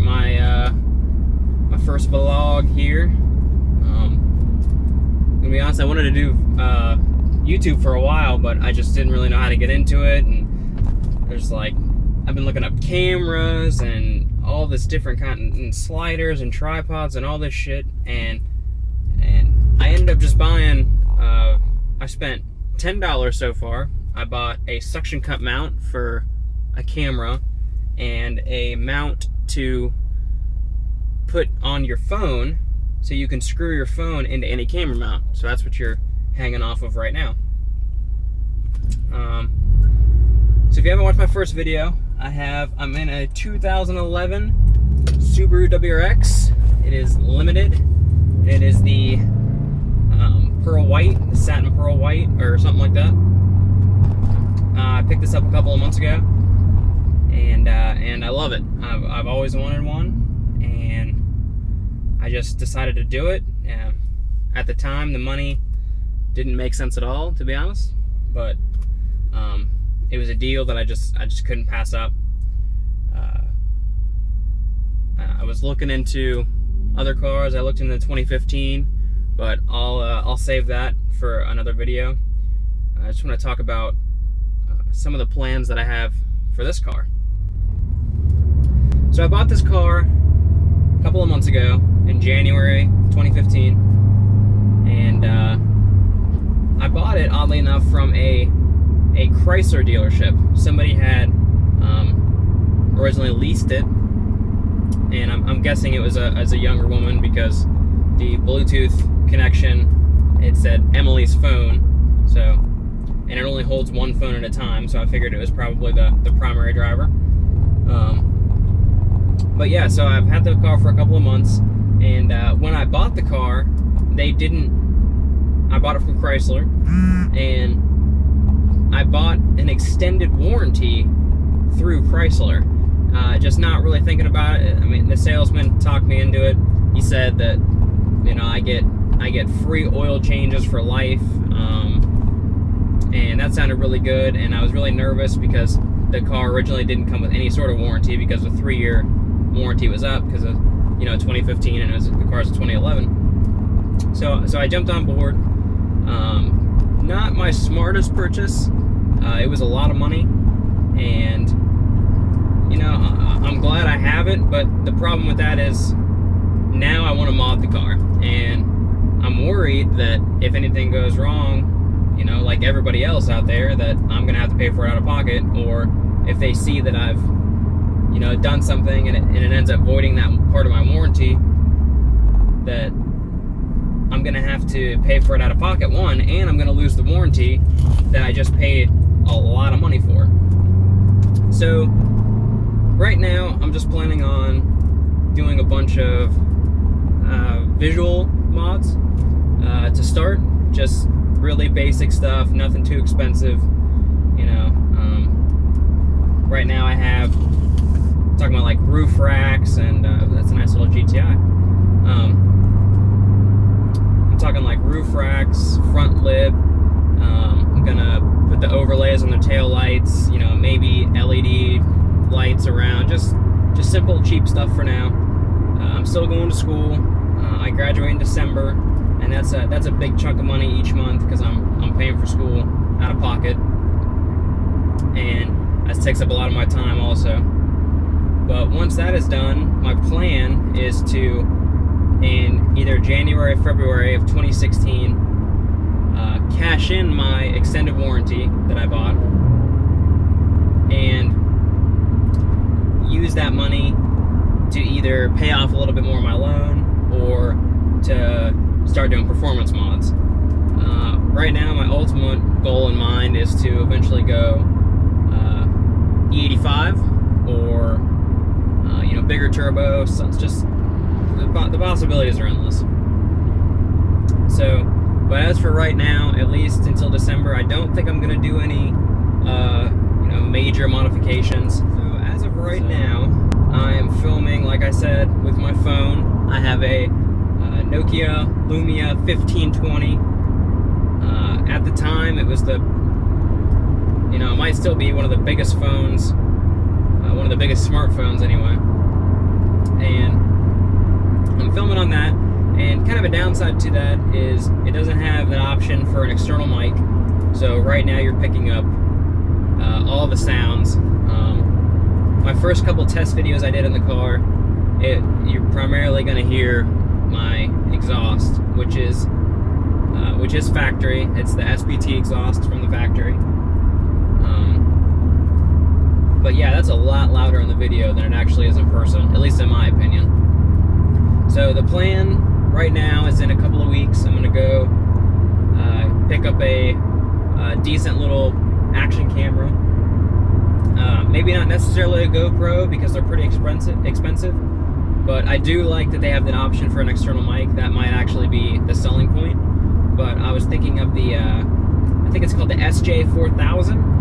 my first vlog here. To be honest, I wanted to do YouTube for a while, but I just didn't really know how to get into it. And there's like, I've been looking up cameras and all this different kind of sliders and tripods and all this shit, and I ended up just buying. I spent $10 so far. I bought a suction cup mount for a camera and a mount to put on your phone so you can screw your phone into any camera mount. So that's what you're hanging off of right now. So if you haven't watched my first video, I'm in a 2011 Subaru WRX. It is limited. It is the pearl white, the satin pearl white, or something like that. I picked this up a couple of months ago, and I love it. I've always wanted one, and I just decided to do it. At the time, the money didn't make sense at all, to be honest, but it was a deal that I just couldn't pass up. I was looking into other cars. I looked into the 2015, but I'll save that for another video. I just want to talk about some of the plans that I have for this car. So I bought this car a couple of months ago in January 2015, and I bought it, oddly enough, from a Chrysler dealership. Somebody had originally leased it, and I'm guessing it was as a younger woman, because the Bluetooth connection, it said Emily's phone, so, and it only holds one phone at a time, so I figured it was probably the primary driver. But yeah, so I've had the car for a couple of months, and when I bought the car, I bought it from Chrysler, and I bought an extended warranty through Chrysler. Just not really thinking about it. I mean, the salesman talked me into it. He said that, you know, I get free oil changes for life, and that sounded really good. And I was really nervous because the car originally didn't come with any sort of warranty, because the 3-year warranty was up because of, you know, 2015, and the car's a 2011. So I jumped on board. Not my smartest purchase. It was a lot of money, and you know, I'm glad I have it, but the problem with that is now I want to mod the car, and I'm worried that if anything goes wrong, you know, like everybody else out there, that I'm gonna have to pay for it out of pocket, or if they see that I've, you know, done something and it ends up voiding that part of my warranty, that I'm gonna have to pay for it out of pocket, one, and I'm gonna lose the warranty that I just paid a lot of money for. So right now, I'm just planning on doing a bunch of visual mods to start. Just really basic stuff, nothing too expensive. You know, right now I have, talking about like roof racks, and that's a nice little GTI. I'm talking like roof racks, front lip. I'm gonna put the overlays on the tail lights. You know, maybe LED lights around, just simple, cheap stuff for now. I'm still going to school. I graduate in December, and that's a big chunk of money each month, because I'm paying for school out of pocket, and that takes up a lot of my time also. But once that is done, my plan is to, in either January or February of 2016, cash in my extended warranty that I bought, and use that money to either pay off a little bit more of my loan, or to start doing performance mods. Right now, my ultimate goal in mind is to eventually go E85, or you know, bigger turbo. So it's just the possibilities are endless. So, but as for right now, at least until December, I don't think I'm gonna do any you know, major modifications. So as of right now, I am filming, like I said, with my phone. I have a Nokia Lumia 1520. At the time, it was the, you know, it might still be one of the biggest phones, one of the biggest smartphones anyway. of a downside to that is it doesn't have an option for an external mic. So right now you're picking up all the sounds. My first couple test videos I did in the car, you're primarily going to hear my exhaust, which is factory. It's the SPT exhaust from the factory. But yeah, that's a lot louder in the video than it actually is in person, at least in my opinion. So the plan right now is in a couple of weeks, I'm going to go pick up a decent little action camera. Maybe not necessarily a GoPro because they're pretty expensive, but I do like that they have an option for an external mic. That might actually be the selling point. But I was thinking of the, I think it's called the SJ4000.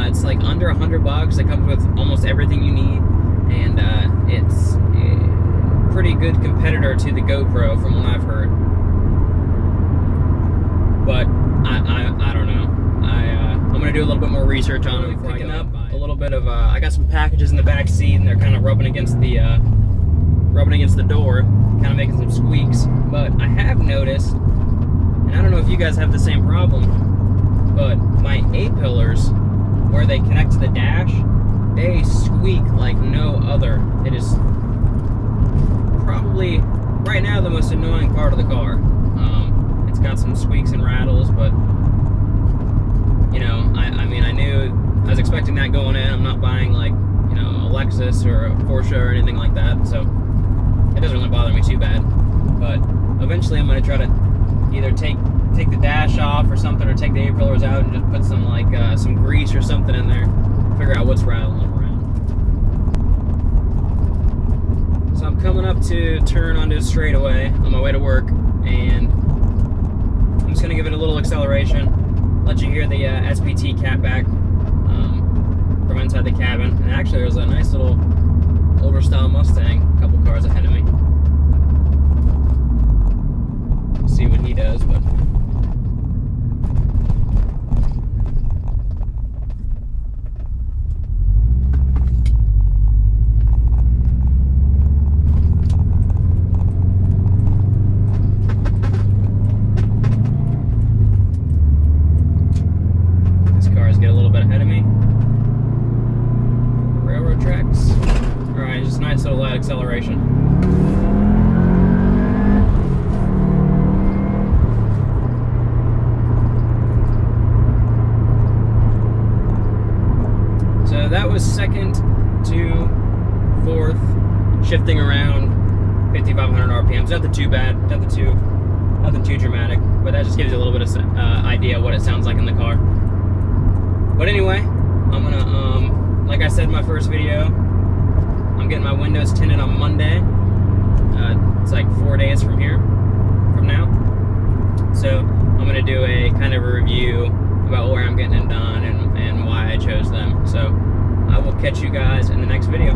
It's like under $100. It comes with almost everything you need, and it's a pretty good competitor to the GoPro from what I've heard. But I don't know. I'm gonna do a little bit more research on it before I go. Up a little bit of I got some packages in the back seat, and they're kind of rubbing against the door, kind of making some squeaks. But I have noticed, and I don't know if you guys have the same problem, but my A-pillars, where they connect to the dash, they squeak like no other. It is probably right now the most annoying part of the car. It's got some squeaks and rattles, but you know, I mean, I was expecting that going in. I'm not buying, like, you know, a Lexus or a Porsche or anything like that, so it doesn't really bother me too bad. But eventually I'm going to try to either take the dash off or something, or take the A-pillars out and just put some, like, some grease or something in there, figure out what's rattling around. So I'm coming up to turn onto a straightaway on my way to work, and I'm just going to give it a little acceleration, let you hear the SPT catback from inside the cabin. And actually there's a nice little older style Mustang a couple cars ahead of me. See what he does, but acceleration. So that was second to fourth, shifting around 5,500 RPMs. Nothing too bad, nothing too dramatic, but that just gives you a little bit of idea what it sounds like in the car. But anyway, I'm gonna, like I said in my first video, I'm getting my windows tinted on Monday. It's like 4 days from now. So I'm gonna do a kind of a review about where I'm getting it done and why I chose them. So I will catch you guys in the next video.